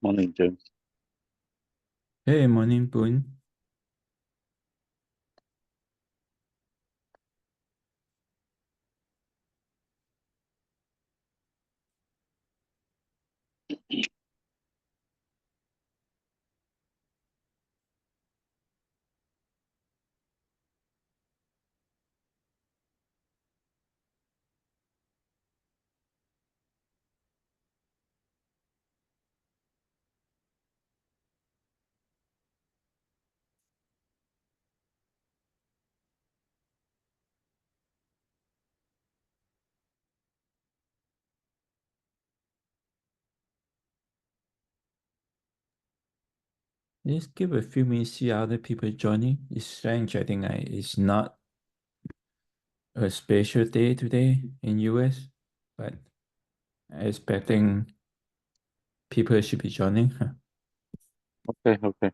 Morning, James. Hey, morning, Boone. Just give a few minutes, see other people joining. It's strange, I think it's not a special day today in US, but expecting people should be joining. Okay.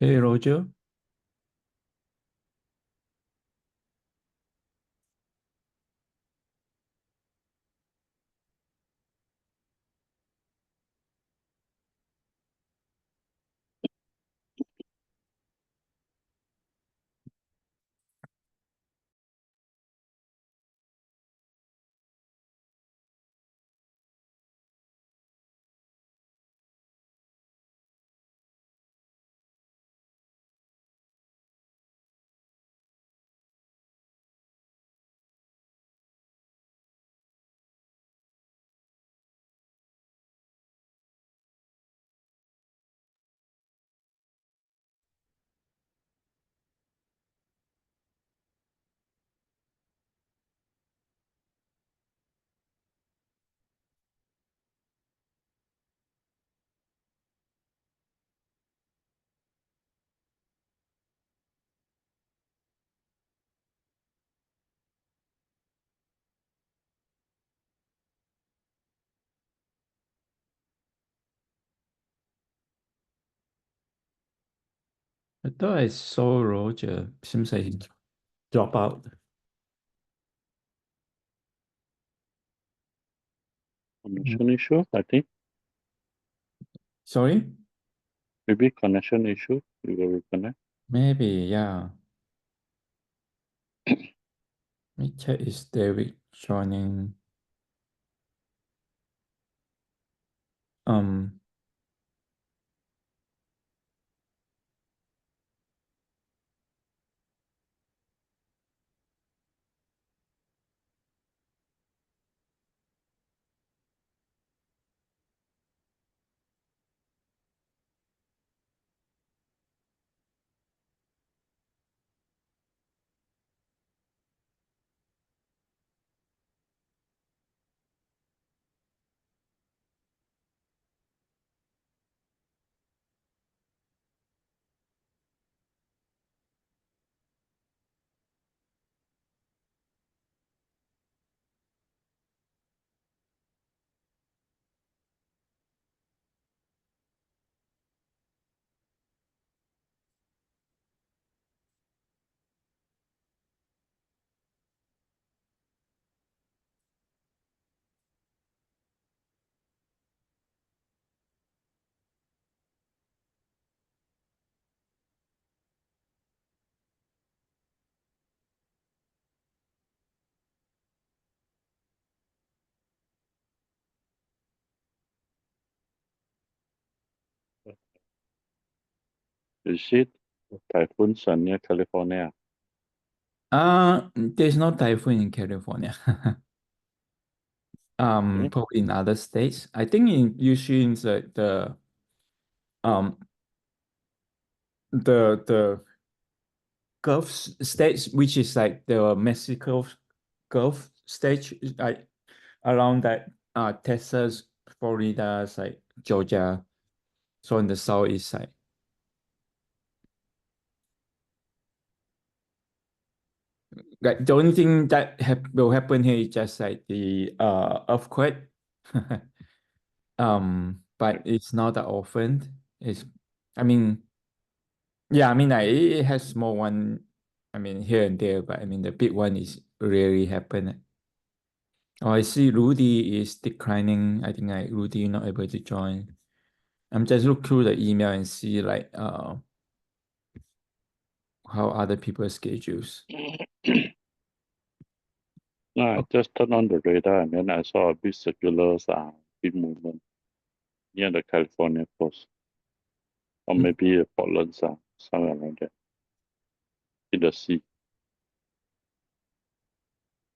Hey, Roger. I thought I saw Roger. Seems like he dropped out. Connection issue, I think. Sorry? Maybe connection issue. We will reconnect. Maybe, yeah. Let me check, is David joining? Um, Is it Typhoon Sun near California? there's no typhoon in California. Okay. Probably in other states. I think usually in um the Gulf states, which is like the Mexico Gulf state, like around that Texas, Florida, like Georgia, so in the southeast side. Like the only thing that will happen here is just like the earthquake. But it's not that often. It's, I mean, yeah, I mean, like, it has small one. I mean, here and there, but I mean, the big one is rarely happen. Oh, I see Rudy is declining. I think like Rudy not able to join. I'm just look through the email and see like how other people's schedules. No, I Oh, just turned on the radar and then I saw a big circular big movement near the California coast. Or mm, maybe a Portland somewhere around there. In the sea.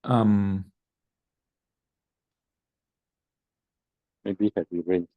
um, Maybe heavy rain.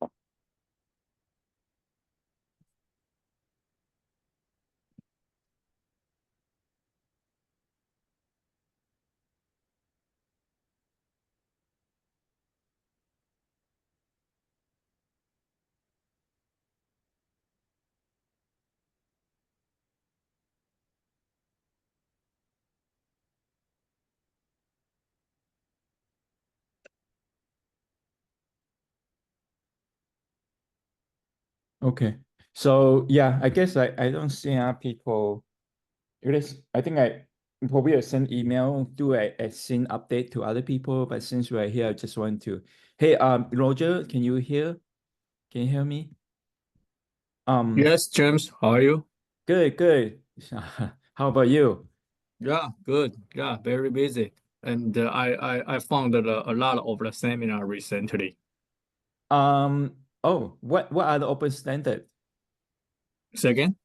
okay. So yeah, I guess I don't see people. It is, I think I probably will send email, do a scene update to other people, but since we're here, I just want to, hey, Roger, can you hear? Can you hear me? Um, Yes, James, how are you? good, good. How about you? Yeah, good. Yeah, very busy. And I found a lot of the seminar recently. Oh, what are the open standard? Say again?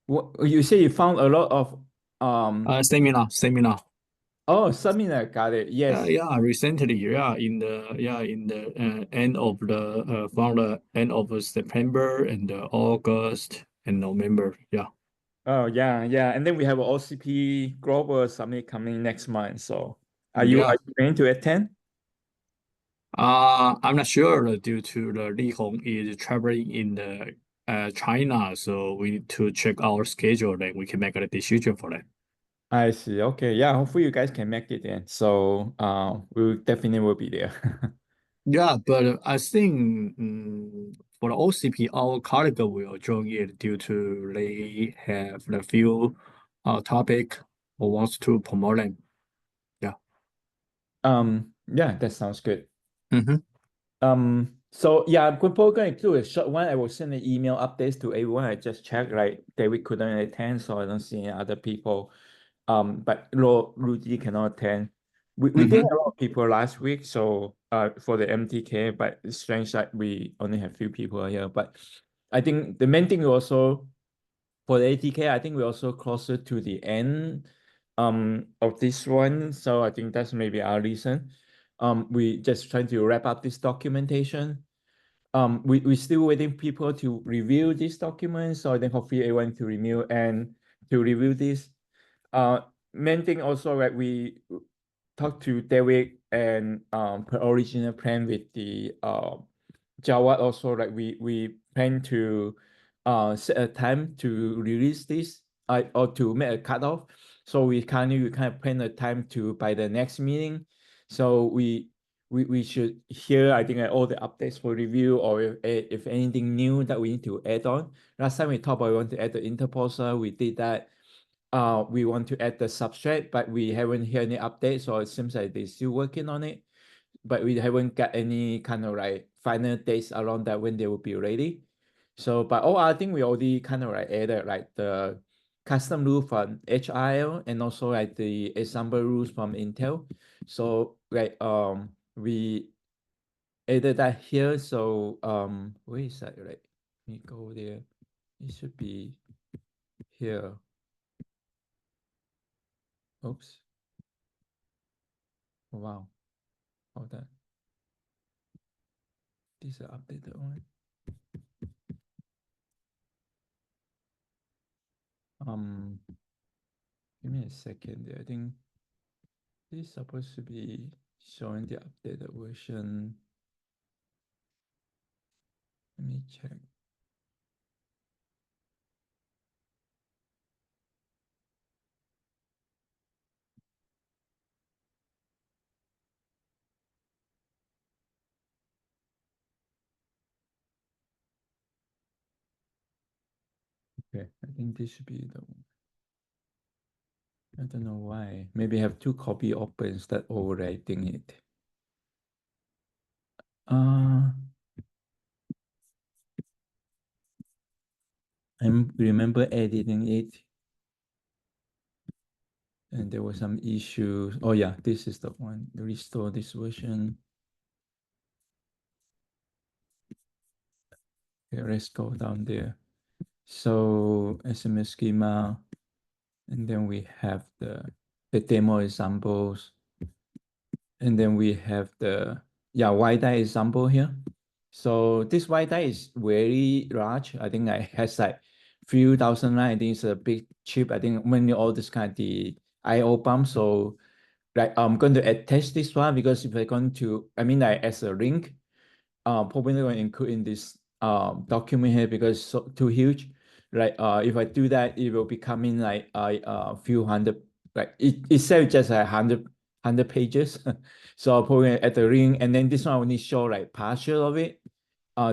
What you say you found a lot of um Seminar. oh seminar, got it. Yes. Yeah, recently. In the end of the from the end of September and August and November. Yeah. Oh yeah, yeah. And then we have a OCP Global Summit coming next month. So are Yeah. you going to attend? I'm not sure due to the Li Hong is traveling in the China, so we need to check our schedule, then we can make a decision for that. I see. Okay. Yeah, hopefully you guys can make it then. So we definitely will be there. Yeah, but I think for the OCP, our colleague will join it due to they have the few topic or wants to promote them. Yeah. Yeah, that sounds good. Mm-hmm. So yeah, I'm probably going to do a short one. I will send an email updates to everyone. I just checked, right? David couldn't attend, so I don't see any other people. But Rudy cannot attend. We did Mm-hmm. have a lot of people last week, so for the MTK, but it's strange that we only have few people here. But I think the main thing also for the ATK, I think we're also closer to the end of this one. So I think that's maybe our reason. We just trying to wrap up this documentation. We still waiting people to review this document. So I think hopefully everyone to review and to review this. Uh, Main thing also, right, we talked to David and per original plan with the Java also, like we plan to set a time to release this or to make a cutoff. So we kind of plan a time to by the next meeting. So we should hear, I think, all the updates for review, or if anything new that we need to add on. Last time we talked about we want to add the interposer, we did that. We want to add the substrate, but we haven't heard any updates, so it seems like they're still working on it. But we haven't got any kind of like final dates around that when they will be ready. So, but I think we already kind of like added like the custom rule from HIL and also like the example rules from Intel. So like we added that here. So where is that? Right? Let me go there. It should be here. Oops. Wow. Hold on. This is the updated one. Give me a second there. I think this is supposed to be showing the updated version. Let me check. Okay, I think this should be the one. I don't know why. Maybe I have two copy open instead of overwriting it. I remember editing it, and there was some issues. Oh yeah, this is the one. Restore this version. Okay, let's go down there. So SMS schema, and then we have the demo examples, and then we have the white die example here. So this white die is very large. I think it has like few thousand line. I think it's a big chip. I think mainly all this kind of the I/O pump. So like I'm going to attach this one because if I'm going to, I mean like as a link, probably going to include in this document here because it's so too huge. Like if I do that, it will be coming like a few hundred. Like it says just like 100 pages. So I'll probably add the link, and then this one I only show like partial of it.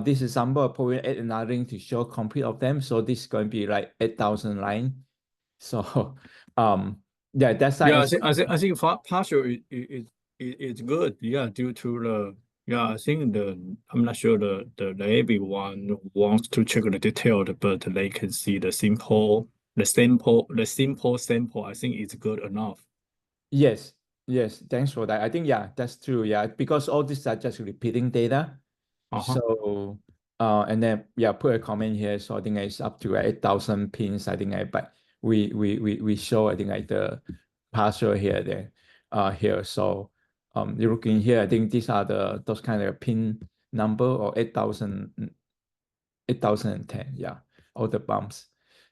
This example I'll probably add another link to show complete of them. So this is going to be like 8,000 line. So yeah, that's Yeah, like I think partial is good. Yeah, due to the I think I'm not sure the everyone wants to check the detailed, but they can see the simple sample. I think it's good enough. Yes, yes. Thanks for that. I think yeah, that's true. Yeah, because all these are just repeating data. Uh-huh. So and then put a comment here. So I think it's up to 8,000 pins. I think but we show I think like the partial here then here. So you're looking here. I think these are those kind of pin number or 8,010. Yeah, all the bumps.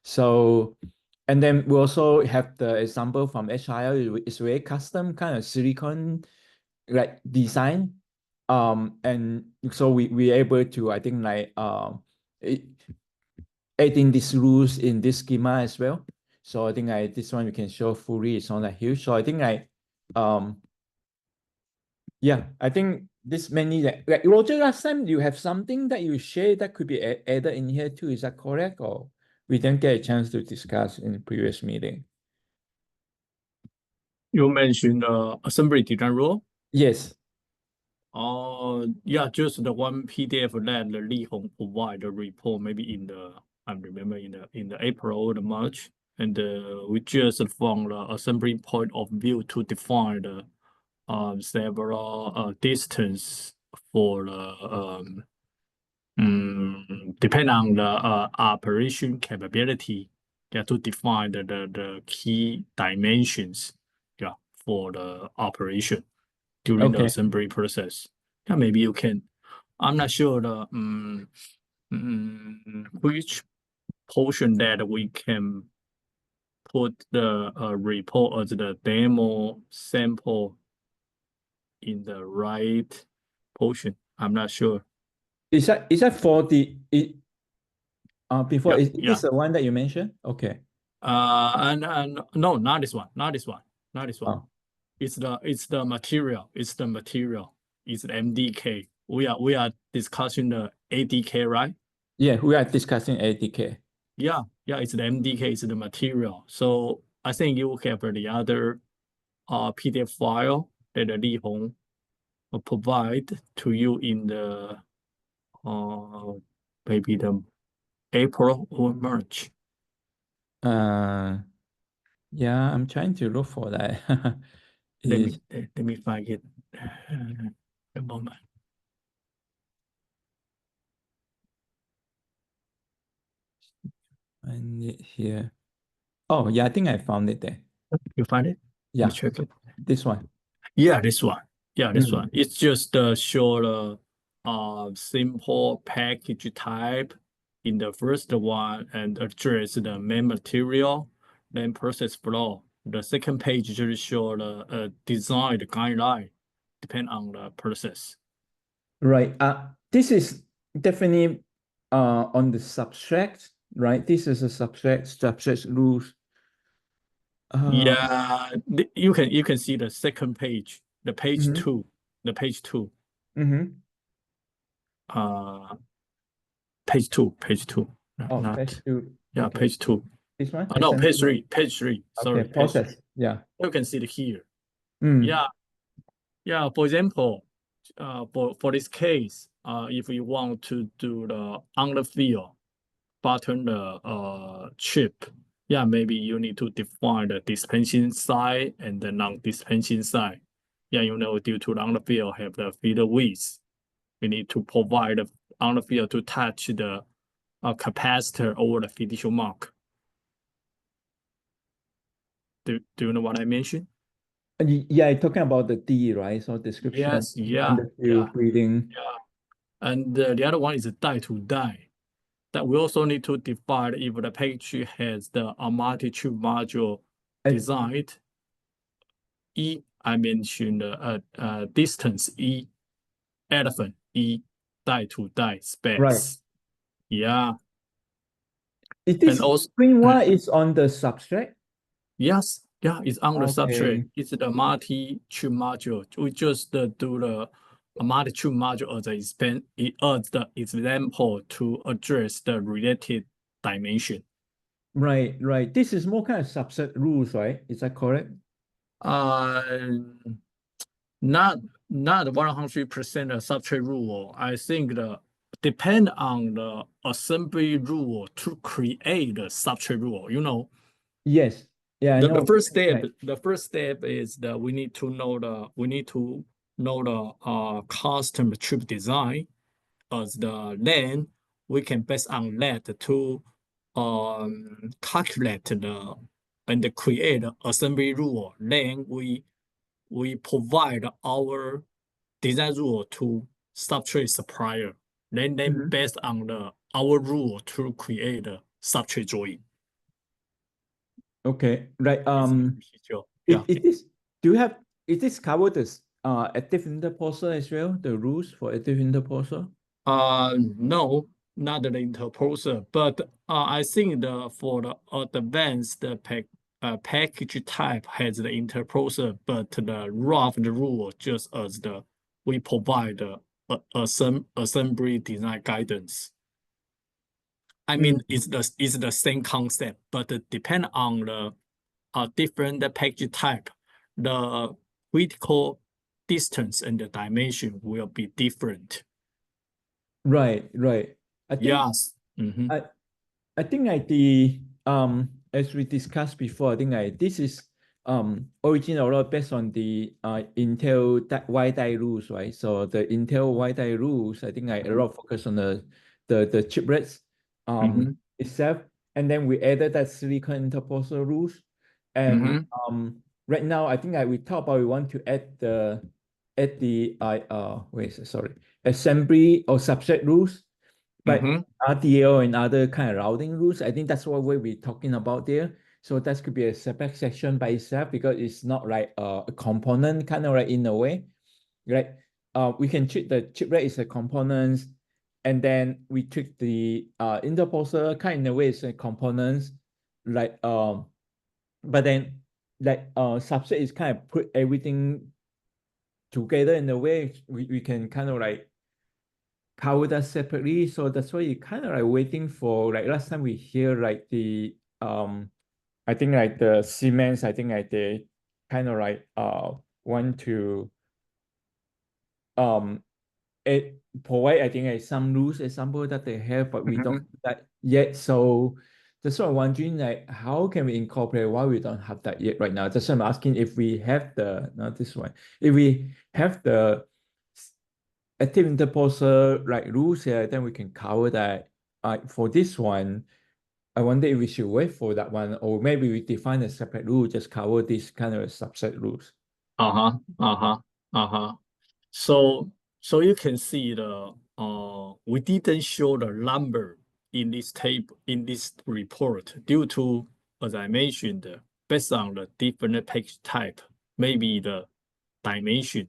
So and then we also have the example from HIL. It's very custom kind of silicon like design. And so we able to I think like adding these rules in this schema as well. So I think this one we can show fully. It's not that huge. So I think I think this many like Roger, last time you have something that you share that could be added in here too. Is that correct? Or we didn't get a chance to discuss in the previous meeting? You mentioned assembly design rule. Yes. Yeah, just the one PDF that Li Hong provide the report maybe I remember in the April or the March, and we just from the assembly point of view to define the several distance for the depend on the operation capability, to define the key dimensions, for the operation during the Okay. assembly process. Yeah, maybe you can. I'm not sure which portion that we can put the report as the demo sample in the right portion. I'm not sure. Is that for the before is Yeah. this the one that you mentioned? Okay. And no, not this one. Not this one. Not this one. Oh. It's the material. It's the material. It's the MDK. We are discussing the ADK, right? Yeah, we are discussing ADK. Yeah, it's the MDK, it's the material. So I think you have the other PDF file that Li Hong will provide to you in the maybe the April or March. Yeah, I'm trying to look for that. Let me find it. A moment. I need here. Oh yeah, I think I found it there. You find it? Yeah, check it. this one. Yeah, this one. Yeah, this Mm. one. It's just show simple package type in the first one and address the main material, then process flow. The second page just show the design guideline, depend on the process. Right. This is definitely on the substrate, right? This is a substrate rules. Yeah, you can see the second page, the page Mhm. two, the page two. Mm-hmm. Page two, Oh, not page two. yeah, Okay. page two. This one? No, page Assembly. three. Sorry, Okay, page process. 3. Yeah. You can see it here. Mm. Yeah. For example, for this case, if you want to do the on the field button the chip, yeah, maybe you need to define the dispensing side and the non-dispensing side. Yeah, due to the on the field have the feeder width, we need to provide the on the field to touch the capacitor over the fiducial mark. Do you know what I mentioned? Yeah, talking about the D, right? So description of Yes, yeah. under field breathing. And the other one is die to die. That we also need to define if the page has the multi-chip module And designed. I mentioned distance E, elephant E, die to die right. space. Yeah, Is and this also green one is on the substrate? yes, yeah, it's on the substrate. Okay. It's the multi-chip module. We just do the multi-chip module as the example to address the related dimension. Right. This is more kind of subset rules, right? Is that correct? Not 100% a substrate rule. I think the depend on the assembly rule to create the substrate rule. Yes. Yeah, I The know. first step, Right. the first step is that we need to know the custom chip design as the then we can based on that to calculate the and create assembly rule. Then we provide our design rule to substrate supplier. Then Mhm. based on our rule to create a substrate drawing. Okay. Right. Yeah. Is this covered this active interposer as well? The rules for active interposer? No, not the interposer, but I think for the advanced package type has the interposer, but the rough rule just as we provide the assembly design guidance. I mean, it's the same concept, but depend on the different package type, the critical distance and the dimension will be different. Right. I think Yes. Mm-hmm. I think like the as we discussed before, I think like this is original based on the Intel wide die rules, right? So the Intel wide die rules, I think like a lot of focus on the chiplets itself, and then we added that silicon interposer rules, and right now I think like we talk about we want to add the assembly or subset rules. But RDL and other kind of routing rules, I think that's what we're talking about there. So that could be a separate section by itself because it's not like a component kind of like in a way, right? We can treat the chiplet as a component, and then we treat the interposer kind of in a way as a components, like but then like subset is kind of put everything together in a way we can kind of like cover that separately. So that's why you kind of like waiting for like last time we hear like the I think like the Siemens, I think like they kind of like want to it provide I think like some rules example that they have, but we don't do that yet. So that's why I'm wondering like how can we incorporate why we don't have that yet right now. That's why I'm asking if we have not this one, if we have the active interposer like rules here, then we can cover that. For this one, I wonder if we should wait for that one, or maybe we define a separate rule, just cover this kind of subset rules. So So you can see we didn't show the number in this table, in this report, due to, as I mentioned, based on the different package type, maybe the dimension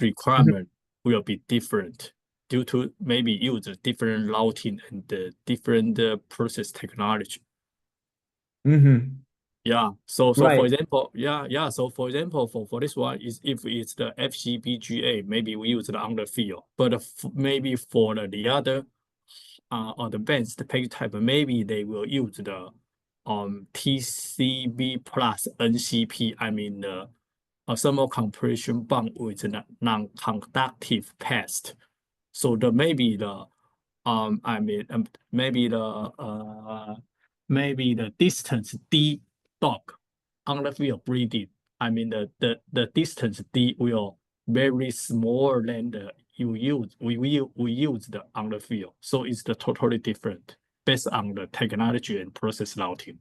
requirement will be different due to maybe use a different routing and the different process technology. Yeah. So for Right. example, So for example, for this one is if it's the FCBGA, maybe we use the on the field. But maybe for the other advanced package type, maybe they will use the TCB plus NCP. I mean the a thermal compression bond with non-conductive path. So maybe the maybe the distance d dog on the field breathing. I mean the distance d will very small than the we use the on the field. So it's the totally different based on the technology and process routing.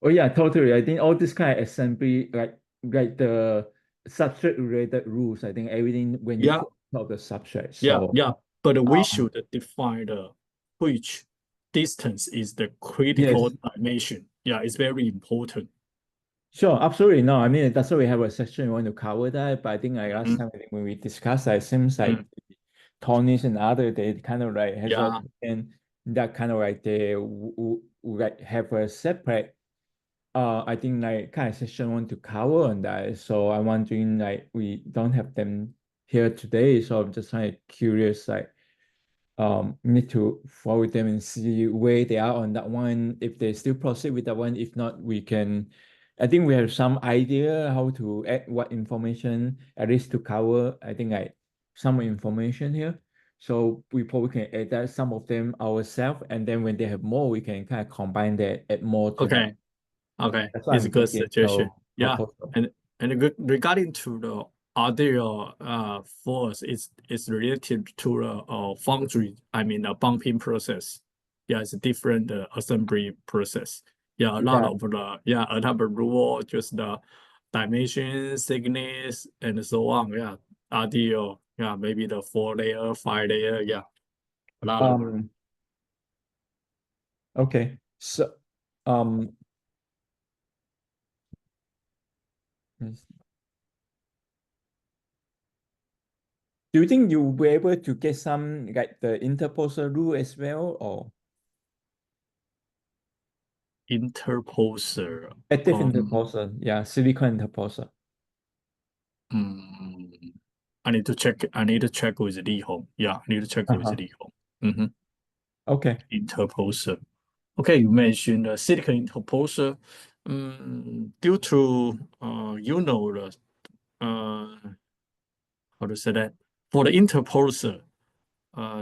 Oh yeah, totally. I think all this kind of assembly, like the substrate related rules, I think everything when you Yeah, put on top of the substrate. yeah, So yeah. But we um, should define which distance is the critical yes, dimension. Yeah, it's very important. sure, absolutely. No, I mean that's why we have a section we want to cover that. But I think like last Mhm, time I think when we discussed that, it seems like mm. Tony's and other they kind of like has all Yeah, and that kind of like they like have a separate I think like kind of session want to cover on that. So I'm wondering like we don't have them here today. So I'm just kind of curious like need to forward them and see where they are on that one. If they still proceed with that one, if not, we can. I think we have some idea how to add what information at least to cover. I think like some information here. So we probably can add that some of them ourselves, and then when they have more, we can kind of combine that, add more to that. okay. Okay, That's what it's a I'm good thinking. suggestion. So Yeah, proposal. regarding to the other force, it's related to the foundry. I mean, the bumping process. Yeah, it's a different assembly process. Yeah, a lot Yeah. of another rule, just the dimension, thickness, and so on. Yeah, RDO. Yeah, maybe the 4 layer, 5 layer. Yeah, a lot of. Um. Okay. So, um. yes. Do you think you'll be able to get some like the interposer rule as well, or Interposer. active Um, interposer? Yeah, silicon interposer. mm, I need to check. I need to check with Li Hong. Yeah, I need to check with Uh-huh. Li Hong. Mm-hmm. Okay. Interposer. Okay, you mentioned silicon interposer. Due to the how to say that for the interposer,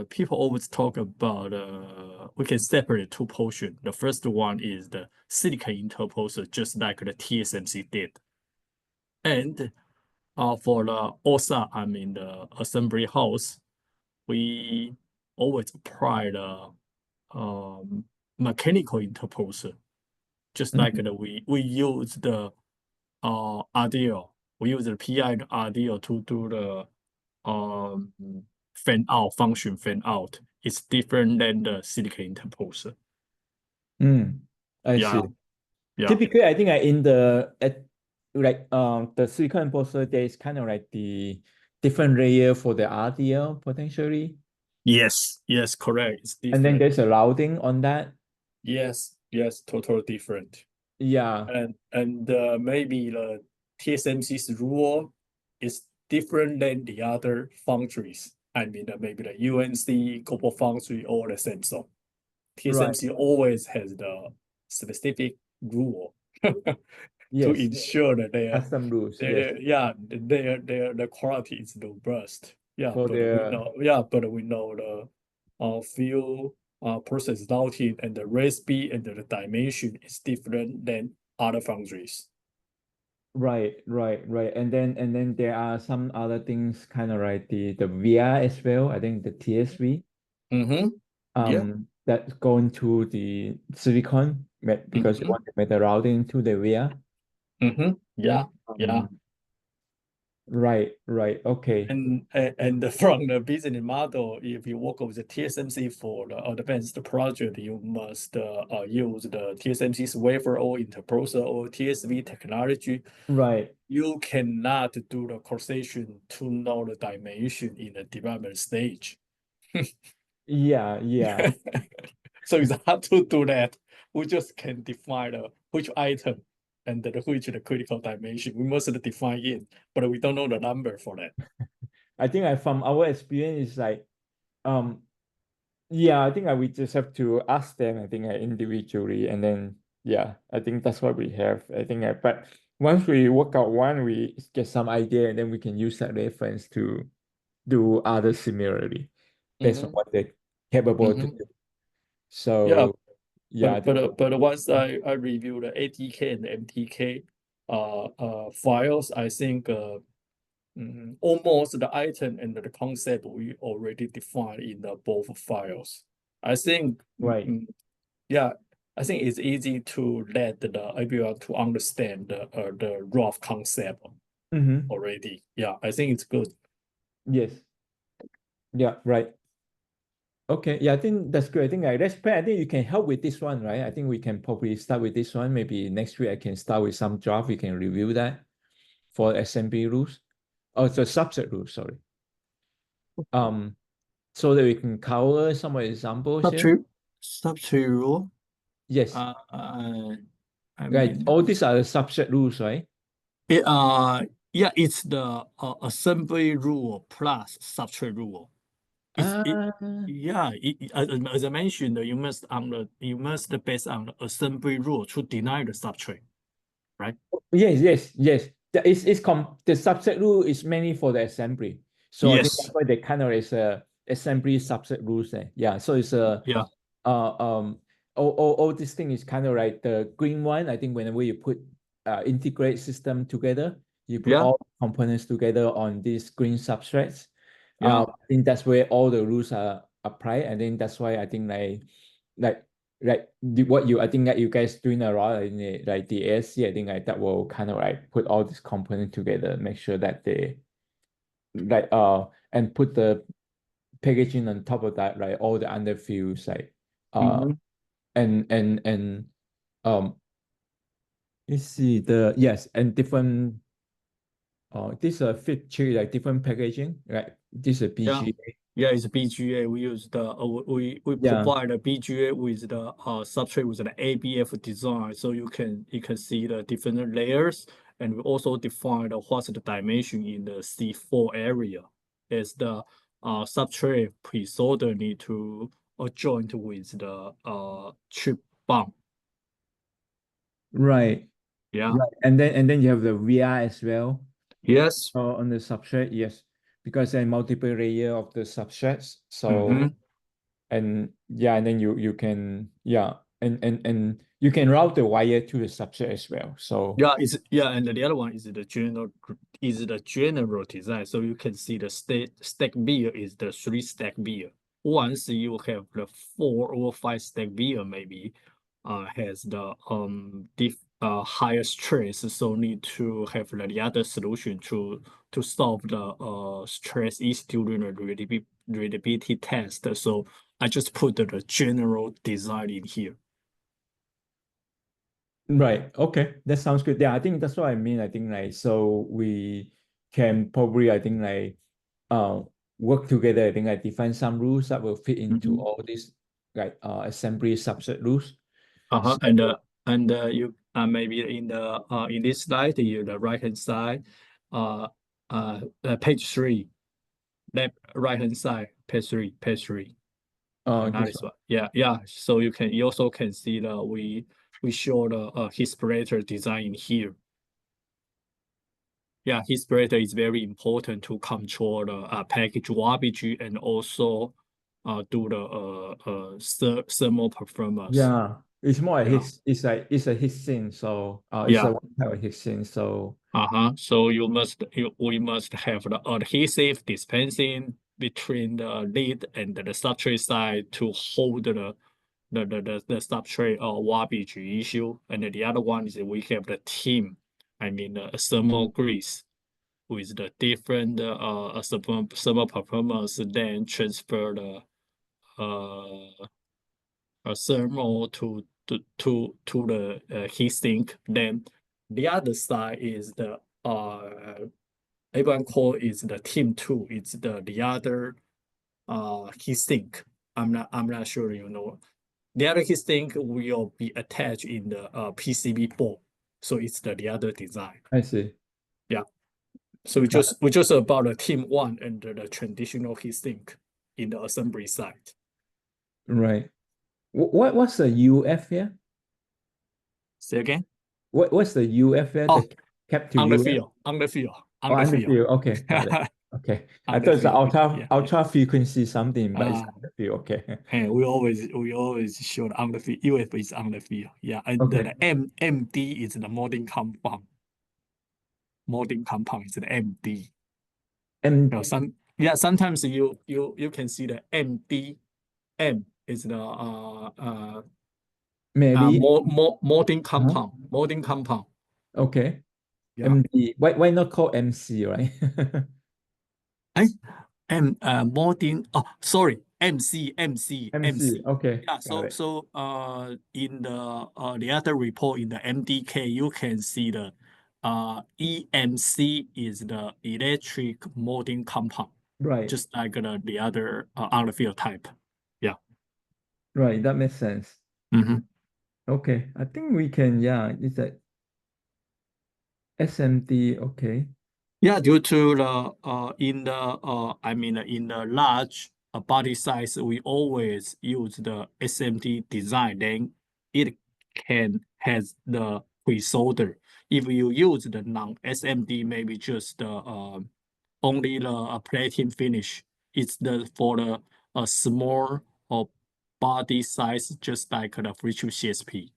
people always talk about we can separate two portions. The first one is the silicon interposer, just like the TSMC did, and for the OSA, I mean the assembly house, we always apply the mechanical interposer, just like Mhm. we use the RDL, we use the PI and RDL to do the um fan out function fan out. It's different than the silicon interposer. I Yeah, see. yeah. Typically, I think in the at like the silicon interposer, there is kind of like the different layer for the RDL potentially, Yes, yes, correct. It's and then different. there's a routing on that. Yes, yes, totally different. Yeah. And maybe the TSMC's rule is different than the other foundries. I mean, maybe the UNC, Global Foundry, or the Samsung. Right. TSMC always has the specific rule to Yes. ensure that Custom rules. Yes. the quality is robust. Yeah, For but we the know the field process routing and the recipe and the dimension is different than other foundries. right. And then there are some other things kind of like the VR as well. I think the TSV Mm-hmm. Yeah. that's going to the silicon because you Mm-hmm. want to make the routing to the VR. Mm-hmm. Yeah. Yeah. Um Right. Okay. And from the business model, if you work with the TSMC for the advanced project, you must use the TSMC's wafer or interposer or TSV technology. Right. You cannot do the cross-section to know the dimension in the development stage. Yeah. So it's hard to do that. We just can define which item and which the critical dimension. We must define it, but we don't know the number for that. I think from our experience is like, yeah, I think we just have to ask them, I think individually, and then yeah, I think that's what we have. I think but once we work out one, we get some idea, and then we can use that reference to do others similarly based on what they're capable to do. So yeah, I think But once I review the ADK and the MTK files, I think almost the item and the concept we already defined in the both files. I think right. yeah, I think it's easy to let everyone to understand the rough concept already. Yeah, I think it's good. Yes. Yeah, right. Okay, yeah, I think that's good. I think that's fair. I think you can help with this one, right? I think we can probably start with this one. Maybe next week I can start with some draft. We can review that for assembly rules. Oh, it's a subset rules, sorry. So that we can cover some examples here. Subtree rule. Yes. I Right. mean, All these are the subset rules, right? yeah, it's the assembly rule plus subtree rule. Yeah, as I mentioned, you must based on the assembly rule to deny the subtree, right? Yes. The subset rule is mainly for the assembly. So I think that's Yes. why they kind of is a assembly subset rules there. Yeah. So it's a Yeah. all this thing is kind of like the green one. I think whenever you put integrate system together, you put Yeah. all components together on these green substrates. Yeah. I think that's where all the rules are applied. And then that's why I think like I think that you guys doing a lot in the, like the ASC, I think like that will kind of like put all these components together, make sure that they like and put the packaging on top of that, right? All the underfields, like and let's see and different this fit tree, like different packaging, right? This is BGA. Yeah, it's BGA. We use we Yeah. provide the BGA with the substrate with the ABF design, so you can see the different layers, and we also define what's the dimension in the C4 area, as the substrate pre-solder need to joint with the chip bump. Right. Yeah. Right. And then you have the VR as well. Yes. On the substrate, yes, because there are multiple layer of the substrates. So and then you can and you can route the wire to the substrate as well. So and the other one is the general design. So you can see the stack beer is the 3-stack beer. Once you have the 4 or 5-stack beer, maybe has the higher stress, so need to have the other solution to solve the stress issue during the reliability test. So I just put the general design in here. right. Okay. That sounds good. Yeah, I think that's what I mean. I think like so we can probably I think like work together. I think like define some rules that will fit into all these like assembly subset rules. Uh-huh. So, And you maybe in this slide, the right hand side, page 3, left right hand side, page 3. That this is what. Yeah. So you also can see we show the his spreader design in here. Yeah, his spreader is very important to control the package warpage and also do the thermal performance. yeah, it's more Yeah. it's a heat sink. So it's Yeah. a one type of heat sink. So So we must have the adhesive dispensing between the lid and the substrate side to hold the substrate warpage issue. And the other one is we have the team, I mean thermal grease. with the different server performance, then transfer the thermal to the heatsink. Then the other side is the everyone call is the team 2. It's the other heatsink. I'm not sure you know. The other heatsink will be attached in the PCB board. So it's the other design. I see. Yeah. So we just about the team 1 and the traditional heatsink in the assembly side. Right. What's the UF here? Say again? What's the UF here? Oh, The cap to on the UF? field, on the field, Oh, on the on the field. field. Okay, got it. Okay. I On thought the it's field. Yeah. ultra frequency something, but it's Ah. on the field. Okay. And we always show the on the field. UF is on the field. Yeah, and Okay. the MD is the molding compound. Molding compound is the MD. And Sometimes you can see the MD. M is the maybe molding compound. Molding compound. okay. Yeah. MD. Why not call MC, right? And molding. Oh, sorry. MC. MC. Okay. Yeah. Got it. So in the other report in the MDK, you can see the EMC is the electric molding compound, Right. just like the other on the field type. Yeah. Right. That makes sense. Mm-hmm. Okay. I think we can, yeah, it's a SMD. Okay. Yeah, due to the in the large body size, we always use the SMD design. Then it can has the pre-solder. If you use the non-SMD, maybe just only the plating finish. It's the for the small body size, just like the free chip CSP.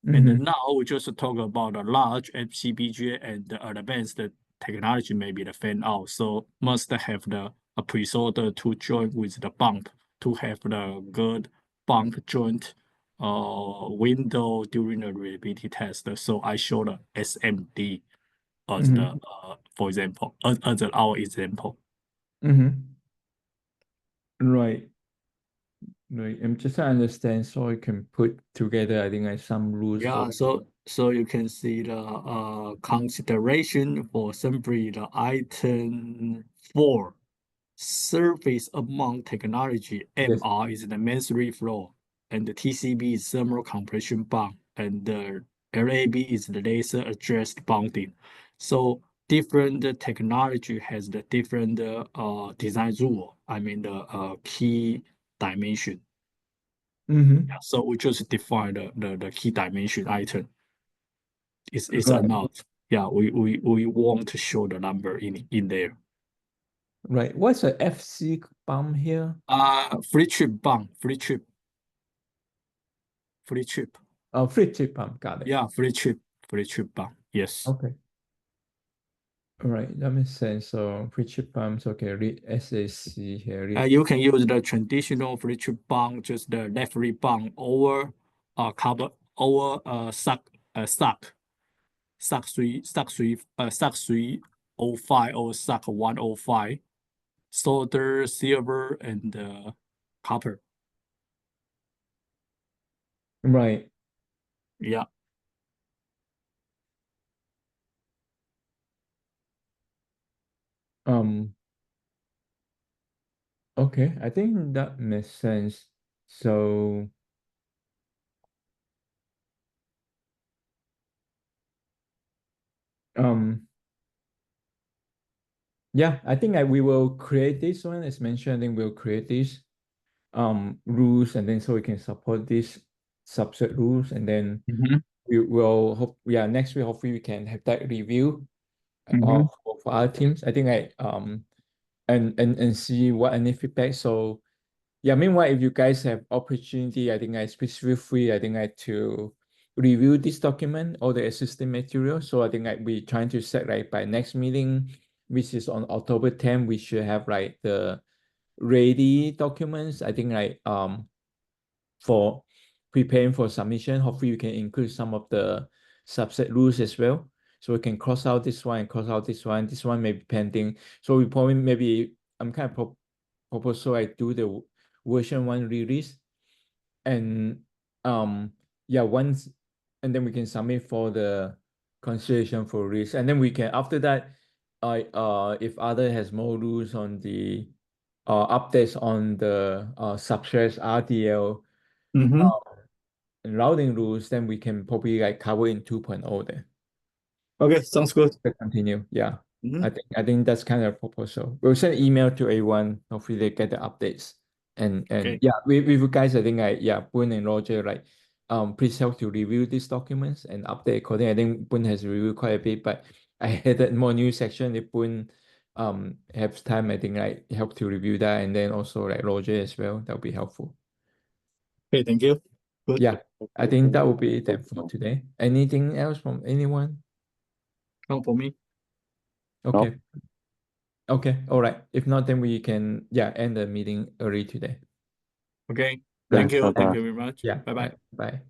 And Mhm. now we just talk about the large FCBGA and the advanced technology, maybe the fan out. So must have the a pre-solder to join with the bump to have the good bump joint window during the reliability test. So I show the SMD as the Mhm. for example, as our example. Mhm. Right. Right. I'm just trying to understand so I can put together, I think, like some rules for. Yeah, so you can see the consideration for simply the item 4. Surface mount technology, Yes. MR, is the masonry floor, and the TCB is thermal compression bond, and the LAB is the laser addressed bonding. So different technology has the different design rule. I mean the key dimension. Mm-hmm. So we just define the key dimension item. It's Right. enough. Yeah, we want to show the number in there. Right. What's the FC bump here? Free chip bond, free chip. Oh, free chip bump. Got it. Yeah, free chip bond. Yes. Okay. All right. That makes sense. So free chip bumps. Okay. Read SAC here. You can use the traditional free chip bond, just the left read bond over cover over SAC 305 or SAC 105, solder, silver, and copper. Right. Yeah. Okay. I think that makes sense. So yeah, I think we will create this one as mentioned. I think we'll create this rules, and then so we can support these subset rules, and then we will hope, yeah, next week hopefully we can have that review for our teams. I think and see what any feedback. So yeah, meanwhile, if you guys have opportunity, I think please feel free, I think to review this document or the existing material. So I think we trying to set by next meeting, which is on October 10th, we should have the ready documents. I think for preparing for submission. Hopefully you can include some of the subset rules as well. So we can cross out this one and cross out this one. This one may be pending. So we probably maybe I'm kind of propose so I do the version 1 release, and yeah, once, and then we can submit for the consideration for release, and then we can after that, if other has more rules on the updates on the substrate RDL Mm-hmm. and routing rules, then we can probably like cover in 2.0 then. Okay, sounds good. To continue, yeah. Mm-hmm. I think that's kind of a proposal. We'll send email to everyone. Hopefully they get the updates. And Okay. yeah, with you guys, I think Boone and Roger, like please help to review these documents and update accordingly. I think Boone has reviewed quite a bit, but I added more new section. If Boone has time, I think like help to review that, and then also like Roger as well. That'll be helpful. Okay, thank you. Good. Yeah, I think that will be it then for today. Anything else from anyone? Come for me. Okay. Okay, all right. If not, then we can end the meeting early today. Okay. Yeah, Thank you. bye-bye. Thank you very much. Yeah, Bye bye. bye.